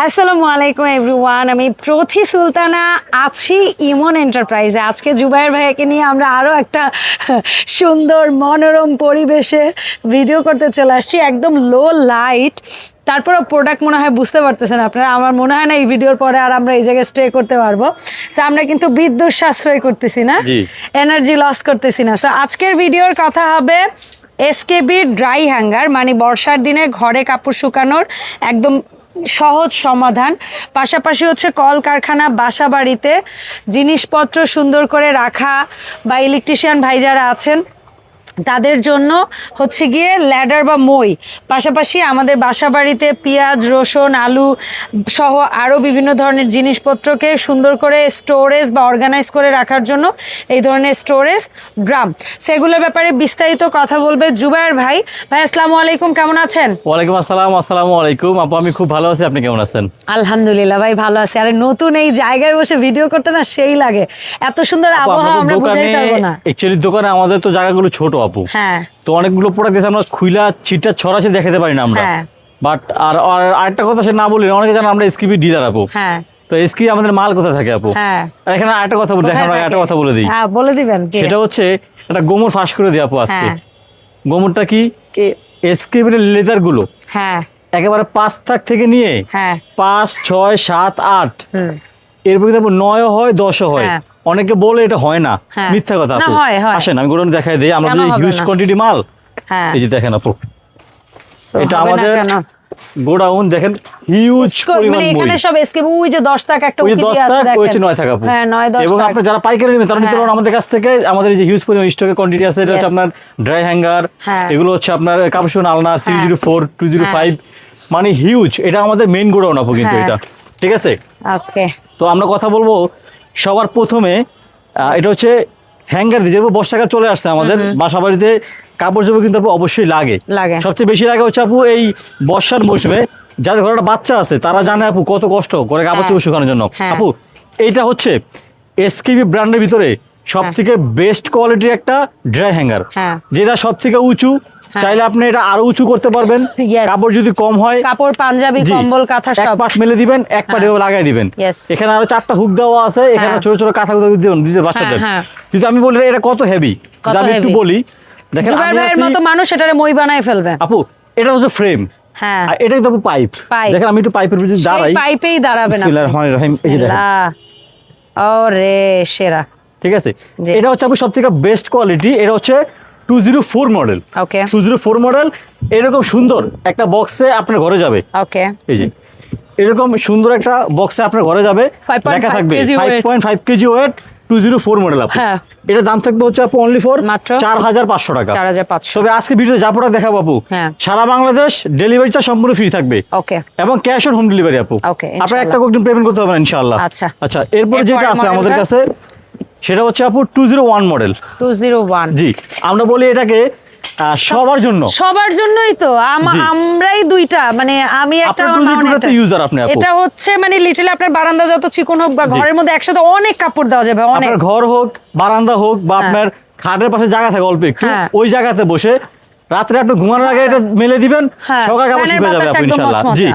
আসসালামু আলাইকুম এভরিওয়ান, আমি প্রথি সুলতানা আছি ইমন এন্টারপ্রাইজে। আজকে জুবায়ের ভাইয়াকে নিয়ে আমরা আরও একটা সুন্দর মনোরম পরিবেশে ভিডিও করতে চলে আসছি, একদম লো লাইট। তারপরে প্রোডাক্ট মনে হয় বুঝতে পারতেছেন আপনারা। আমার মনে হয় না এই ভিডিওর পরে আর আমরা এই জায়গায় স্টে করতে পারবো। সো আমরা কিন্তু বিদ্যুৎ সাশ্রয় করতেছি না, এনার্জি লস করতেছি না। সো আজকের ভিডিওর কথা হবে এসকেবি ড্রাই হ্যাঙ্গার, মানে বর্ষার দিনে ঘরে কাপড় শুকানোর একদম সহজ সমাধান। পাশাপাশি হচ্ছে কলকারখানা, বাসা বাড়িতে জিনিসপত্র সুন্দর করে রাখা বা ইলেকট্রিশিয়ান ভাই যারা আছেন তাদের জন্য হচ্ছে গিয়ে ল্যাডার বা মই। পাশাপাশি আমাদের বাসা বাড়িতে পেঁয়াজ, রসুন, আলু সহ আরও বিভিন্ন ধরনের জিনিসপত্রকে সুন্দর করে স্টোরেজ বা অর্গানাইজ করে রাখার জন্য এই ধরনের স্টোরেজ ড্রাম। সেগুলোর ব্যাপারে বিস্তারিত কথা বলবে জুবায়ের ভাই। ভাই আসসালামু আলাইকুম, কেমন আছেন? ওয়ালাইকুম আসসালাম। আসসালামু আলাইকুম আপু, আমি খুব ভালো আছি, আপনি কেমন আছেন? আলহামদুলিল্লাহ ভাই, ভালো আছি। আরে নতুন এই জায়গায় বসে ভিডিও করতে না সেই লাগে, এত সুন্দর আবহাওয়া আমরা বুঝাই পারবো না। অ্যাকচুয়ালি দোকানে আমাদের তো জায়গাগুলো ছোট আপু, হ্যাঁ, তো অনেকগুলো প্রোডাক্ট আছে আমরা খুইলা ছিটা ছড়াছে দেখাতে পারি না আমরা। বাট আর আরেকটা কথা সে না বলি, অনেকে জানেন আমরা এসকিবি ডিলার আপু। হ্যাঁ, তো এসকি আমাদের মাল কোথায় থাকে আপু? হ্যাঁ, এখানে আরেকটা কথা বলি, দেখেন আমরা একটা কথা বলে দিই। হ্যাঁ, বলে দিবেন। সেটা হচ্ছে একটা গোমর ফাঁস করে দিই আপু আজকে। গোমরটা কি? এসকিবির লেদার গুলো, হ্যাঁ, একেবারে 5 থাক থেকে নিয়ে 5, 6, 7, 8 এরপরে 9ও হয়, 10ও হয়। অনেকে বলে এটা হয় না, মিথ্যা কথা আপু। আসেন আমি গোডাউন দেখাই দিই, আমরা যে হিউজ কোয়ান্টিটি মাল। এই যে দেখেন আপু, এটা আমাদের গোডাউন, দেখেন হিউজ পরিমাণ বই। এখানে সব এসকেবি ওই যে 10 টাকা একটা উকি দিয়ে আছে দেখেন, ওই যে 9 টাকা আপু। হ্যাঁ, 9, 10 এবং আপনি যারা পাইকারি নেবেন তারা নিতে পারেন আমাদের কাছ থেকে। আমাদের এই যে হিউজ পরিমাণ স্টকে কোয়ান্টিটি আছে। এটা হচ্ছে আপনার ড্রাই হ্যাঙ্গার, এগুলো হচ্ছে আপনার কাপড় আলনা 304, 205, মানে হিউজ। এটা আমাদের মেইন গোডাউন আপু কিন্তু এটা, ঠিক আছে? ওকে, তো আমরা কথা বলবো সবার প্রথমে, এটা হচ্ছে হ্যাঙ্গার দিয়ে, যেহেতু বর্ষাকাল চলে আসছে আমাদের বাসা বাড়িতে কাপড় চোপড় কিন্তু আপু অবশ্যই লাগে। সবচেয়ে বেশি লাগে হচ্ছে আপু এই বর্ষার মৌসুমে। যাদের ঘরে একটা বাচ্চা আছে তারা জানে আপু কত কষ্ট করে কাপড় চোপড় শুকানোর জন্য। আপু এইটা হচ্ছে এসকেবি ব্র্যান্ডের ভিতরে সব থেকে বেস্ট কোয়ালিটির একটা ড্রাই হ্যাঙ্গার, যেটা সব থেকে উঁচু। চাইলে আপনি এটা আরো উঁচু করতে পারবেন। কাপড় যদি কম হয়, কাপড়, পাঞ্জাবি, কম্বল, কাঁথা সব এক পাশ মেলে দিবেন, এক পাশ লাগাই দিবেন। এখানে আরো 4টা হুক দেওয়া আছে, এখানে ছোট ছোট কাঁথা দিতে বাচ্চাদের। কিন্তু আমি বলি এটা কত হেভি, আমি একটু বলি। দেখেন ভাইয়ের মতো মানুষ এটারে মই বানায় ফেলবে আপু। এটা হচ্ছে ফ্রেম, হ্যাঁ, এটা কিন্তু পাইপ। দেখেন আমি একটু পাইপের ভিতরে দাঁড়াই, পাইপেই দাঁড়াবেন। বিসমিল্লাহির রহমানির রহিম। এই যে দেখেন, ওরে সেরা, ঠিক আছে? এটা হচ্ছে আপু সবথেকে বেস্ট কোয়ালিটি। এটা হচ্ছে 204 মডেল। ওকে, 204 মডেল। এরকম সুন্দর একটা বক্সে আপনার ঘরে যাবে। ওকে, এই যে এরকম সুন্দর একটা বক্সে আপনার ঘরে যাবে, লেখা থাকবে 5.5 কেজি ওয়েট, 204 মডেল আপু। এটা দাম থাকবে হচ্ছে আপু অনলি ফর 4500 টাকা। 4500। তবে আজকে ভিডিওতে যা প্রোডাক্ট দেখাবো আপু, সারা বাংলাদেশ ডেলিভারি চার্জ সম্পূর্ণ ফ্রি থাকবে। ওকে, এবং ক্যাশ অন হোম ডেলিভারি আপু। আপনারা একটা কোড পেমেন্ট করতে হবে ইনশাআল্লাহ। আচ্ছা আচ্ছা, এরপরে যেটা আছে আমাদের কাছে সেটা হচ্ছে আপু 201 মডেল। 201, জি। আমরা বলি এটাকে সবার জন্য, সবার জন্যই তো। আমরাই দুইটা, মানে আমি একটা ইউজার, আপনি এটা হচ্ছে মানে লিটল আপনার বারান্দা যত চিকন হোক বা ঘরের মধ্যে একসাথে অনেক কাপড় দেওয়া যাবে। অনেক ঘর হোক, বারান্দা হোক, বা আপনার খাটের পাশে জায়গা থাকে অল্প একটু, ওই জায়গাতে বসে রাত্রে আপনি ঘুমানোর আগে এটা মেলে দিবেন, সকালে কাপড় শুকিয়ে যাবে আপনি ইনশাআল্লাহ। জি,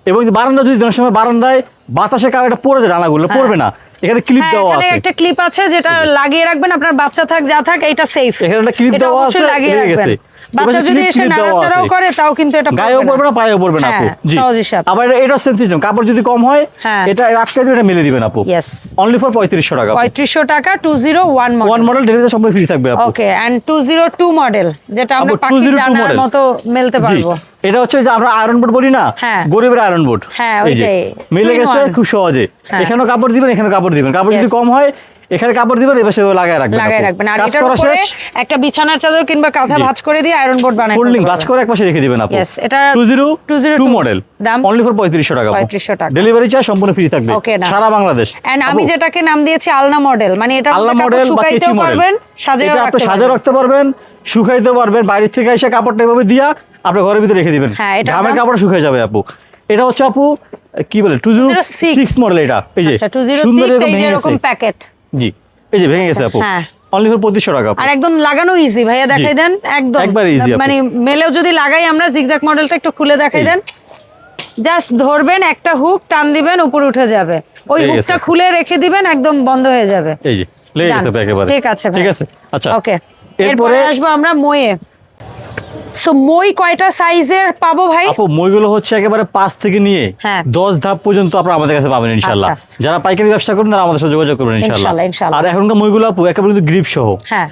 এবং বারান্দা যদি কোনো সময় বারান্দায় বাতাসে এটা পড়ে যায়, ডানাগুলো পড়বে না। এখানে ক্লিপ দেওয়া আছে, একটা ক্লিপ আছে যেটা লাগিয়ে রাখবেন। আপনার বাচ্চা থাক যা থাক, এটা সেফ। এখানে একটা ক্লিপ দেওয়া আছে, লাগিয়ে রাখবেন। বাচ্চা যদি এসে নাড়াচাড়াও করে তাও কিন্তু এটা গায়েও পড়বে না, পায়েও পড়বে না আপু। জি, আবার এটা সেনসিটিভ, কাপড় যদি কম হয় এটা রাখতে এটা মেলে দিবেন আপু। ইয়েস, অনলি ফর 3500 টাকা। 3500 টাকা। 201 মডেল ডেলিভারি সম্পূর্ণ ফ্রি থাকবে আপু। ওকে, এন্ড 202 মডেল যেটা আমরা পাখির ডানার মতো মেলতে পারবো। এটা হচ্ছে যে আমরা আয়রন বোর্ড বলি না, গরিবের আয়রন বোর্ড। হ্যাঁ, ওইটাই মিলে গেছে খুব সহজে। এখানেও কাপড় দিবেন, এখানেও কাপড় দিবেন। কাপড় যদি কম হয় এখানে কাপড় দিবেন, এবার সেভাবে লাগায় রাখবেন। আর এটার উপরে একটা বিছানার চাদর কিংবা কাঁথা ভাঁজ করে দিয়ে আয়রন বোর্ড বানাই ফোল্ডিং ভাঁজ করে একপাশে রেখে দিবেন আপু। यस, এটা 202 মডেল, দাম অনলি ফর 3500 টাকা। 3500 টাকা, ডেলিভারি চার্জ সম্পূর্ণ ফ্রি থাকবে সারা বাংলাদেশ। এন্ড আমি যেটাকে নাম দিয়েছি আলনা মডেল, মানে এটা কাপড় শুকাইতে পারবেন, সাজিয়ে রাখতে পারবেন, শুকাইতে পারবেন। বাইরে থেকে এসে কাপড়টা এভাবে দিয়া আপনি ঘরের ভিতরে রেখে দিবেন, ঘামের কাপড় শুকিয়ে যাবে আপু। এটা হচ্ছে আপু কি বলে 206 মডেল। এটা এই যে সুন্দর এরকম প্যাকেট, জি, এই যে ভেঙে গেছে আপু। অনলি ফর 2500 টাকা। আর একদম লাগানো ইজি, ভাইয়া দেখাই দেন। একদম একবার ইজি, মানে মেলেও যদি লাগাই আমরা জিগজ্যাগ মডেলটা একটু খুলে দেখাই দেন। জাস্ট ধরবেন, একটা হুক টান দিবেন, উপরে উঠে যাবে। ওই হুকটা খুলে রেখে দিবেন, একদম বন্ধ হয়ে যাবে। এই যে লেগে গেছে একেবারে। ঠিক আছে ঠিক আছে, আচ্ছা ওকে। এরপরে এরপরে আসবো আমরা মইয়ে। সো মই কয়টা সাইজের পাবো ভাই? আপু মইগুলো হচ্ছে একেবারে 5 থেকে নিয়ে 10 ধাপ পর্যন্ত আপনারা আমাদের কাছে পাবেন ইনশাআল্লাহ। যারা পাইকারি ব্যবসা করেন তারা আমাদের সাথে যোগাযোগ করবেন ইনশাআল্লাহ। আর এখনকার মইগুলো আপু একেবারে কিন্তু গ্রিপ সহ। হ্যাঁ,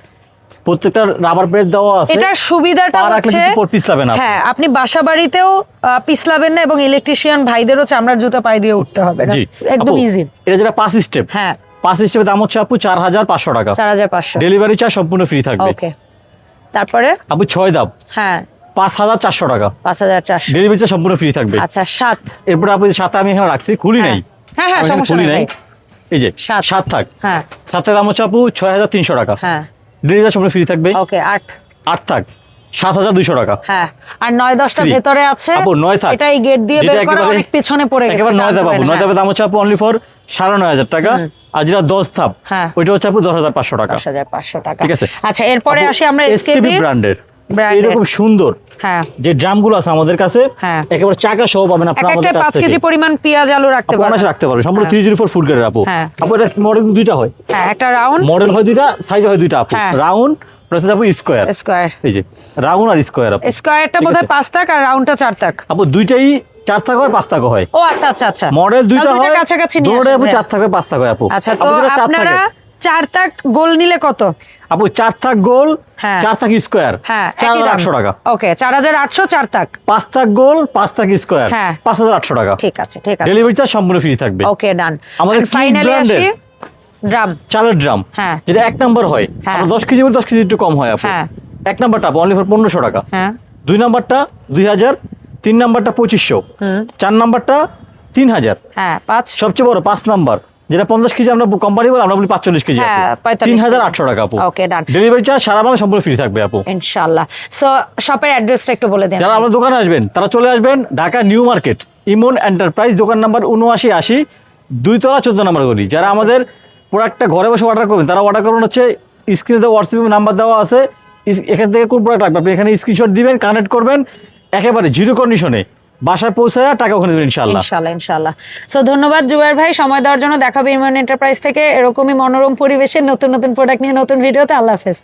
প্রত্যেকটা রাবার প্লেট দেওয়া আছে। এটার সুবিধাটা হচ্ছে পিছলাবেন না। হ্যাঁ, আপনি বাসা বাড়িতেও পিছলাবেন না এবং ইলেকট্রিশিয়ান ভাইদেরও চামড়ার জুতা পায়ে দিয়ে উঠতে হবে না, একদম ইজি। এটা যেটা 5 স্টেপ, হ্যাঁ 5 স্টেপের দাম হচ্ছে আপু 4500 টাকা। 4500। ডেলিভারি চার্জ সম্পূর্ণ ফ্রি থাকবে। ওকে, তারপরে আপু 6 ধাপ, হ্যাঁ 5400 টাকা। 5400, ডেলিভারি চার্জ সম্পূর্ণ ফ্রি থাকবে। আচ্ছা 7। এরপর আপু 7 আমি এখানে রাখছি, খুলি নাই। হ্যাঁ হ্যাঁ, সমস্যা নেই। এই যে 7 থাক। হ্যাঁ, 7 দাম হচ্ছে আপু 6300 টাকা। হ্যাঁ, ডেলিভারি চার্জ সম্পূর্ণ ফ্রি থাকবে। ওকে 8 থাক 7200 টাকা। হ্যাঁ, আর 9-10টা ভেতরে আছে আপু 9 থাক। এটা এই গেট দিয়ে বের করা অনেক পিছনে পড়ে গেছে। একেবারে 9 ধাপ আপু, 9 ধাপের দাম হচ্ছে আপু অনলি ফর 9500 টাকা। আর যেটা 10 ধাপ ওইটা হচ্ছে আপু 10500 টাকা। 10500 টাকা। ঠিক আছে, আচ্ছা এরপরে আসি আমরা এসকেবি ব্র্যান্ডের এরকম সুন্দর যে ড্রামগুলো আছে আমাদের কাছে, একেবারে চাকা সহ পাবেন আপনারা আমাদের কাছে। 5 কেজি পরিমাণ পেঁয়াজ আলু রাখতে পারবেন। আপনারা রাখতে পারবেন সম্পূর্ণ 304 ফুড গ্রেডের আপু। আপু এটা মডেল দুইটা হয়। হ্যাঁ, একটা রাউন্ড মডেল হয় দুইটা, সাইজ হয় দুইটা আপু। রাউন্ড প্লাস আপু স্কয়ার। এই যে রাউন্ড আর স্কয়ার আপু। স্কয়ারটা বোধহয় 5 টাকা আর রাউন্ডটা 4 টাকা। আপু দুইটাই 4 টাকা আর 5 টাকা হয়। ও আচ্ছা আচ্ছা আচ্ছা, মডেল দুইটা হয় কাছাকাছি নিয়ে দুটোই আপু 4 টাকা 5 টাকা হয় আপু। আচ্ছা, তো আপনারা 4 টাক গোল নিলে কত আপু? 4 টাক গোল, 4 টাক স্কয়ার, হ্যাঁ 4800 টাকা। ওকে, 4800 4 টাক। 5 টাক গোল, 5 টাক স্কয়ার, 5800 টাকা। ঠিক আছে ঠিক আছে, ডেলিভারি চার্জ সম্পূর্ণ ফ্রি থাকবে। ওকে ডান। আমাদের ফাইনালি আসি ড্রাম, চালের ড্রাম, যেটা 1 নাম্বার হয়, 10 কেজি বলে 10 কেজি একটু কম হয় আপু। 1 নাম্বারটা অনলি ফর 1500 টাকা। 2 নাম্বারটা 2000, 3 নাম্বারটা 2500, 4 নাম্বারটা 3000, 5 সবচেয়ে বড় 5 নাম্বার যেটা 50 কেজি আমরা কোম্পানি বলে আমরা বলি 45 কেজি আপু, 3800 টাকা আপু। ওকে ডান। ডেলিভারি চার্জ সারা বাংলা সম্পূর্ণ ফ্রি থাকবে আপু ইনশাআল্লাহ। সো শপের অ্যাড্রেসটা একটু বলে দেন। যারা আমাদের দোকানে আসবেন তারা চলে আসবেন ঢাকা নিউ মার্কেট, ইমন এন্টারপ্রাইজ, দোকান নাম্বার 7980, 2 তলা 14 নাম্বার গলি। যারা আমাদের প্রোডাক্টটা ঘরে বসে অর্ডার করবেন তারা অর্ডার করুন হচ্ছে স্ক্রিনে দেওয়া হোয়াটসঅ্যাপ নাম্বার দেওয়া আছে, এখান থেকে কোন প্রোডাক্ট লাগবে আপনি এখানে স্ক্রিনশট দিবেন, কানেক্ট করবেন, একেবারে জিরো কন্ডিশনে বাসায় পৌঁছায় টাকা ওখানে দেবেন ইনশাআল্লাহ। ইনশাআল্লাহ। সো ধন্যবাদ জুবাইর ভাই সময় দেওয়ার জন্য। দেখাবে ইমন এন্টারপ্রাইজ থেকে এরকমই মনোরম পরিবেশের নতুন নতুন প্রোডাক্ট নিয়ে নতুন ভিডিওতে। আল্লাহ হাফেজ।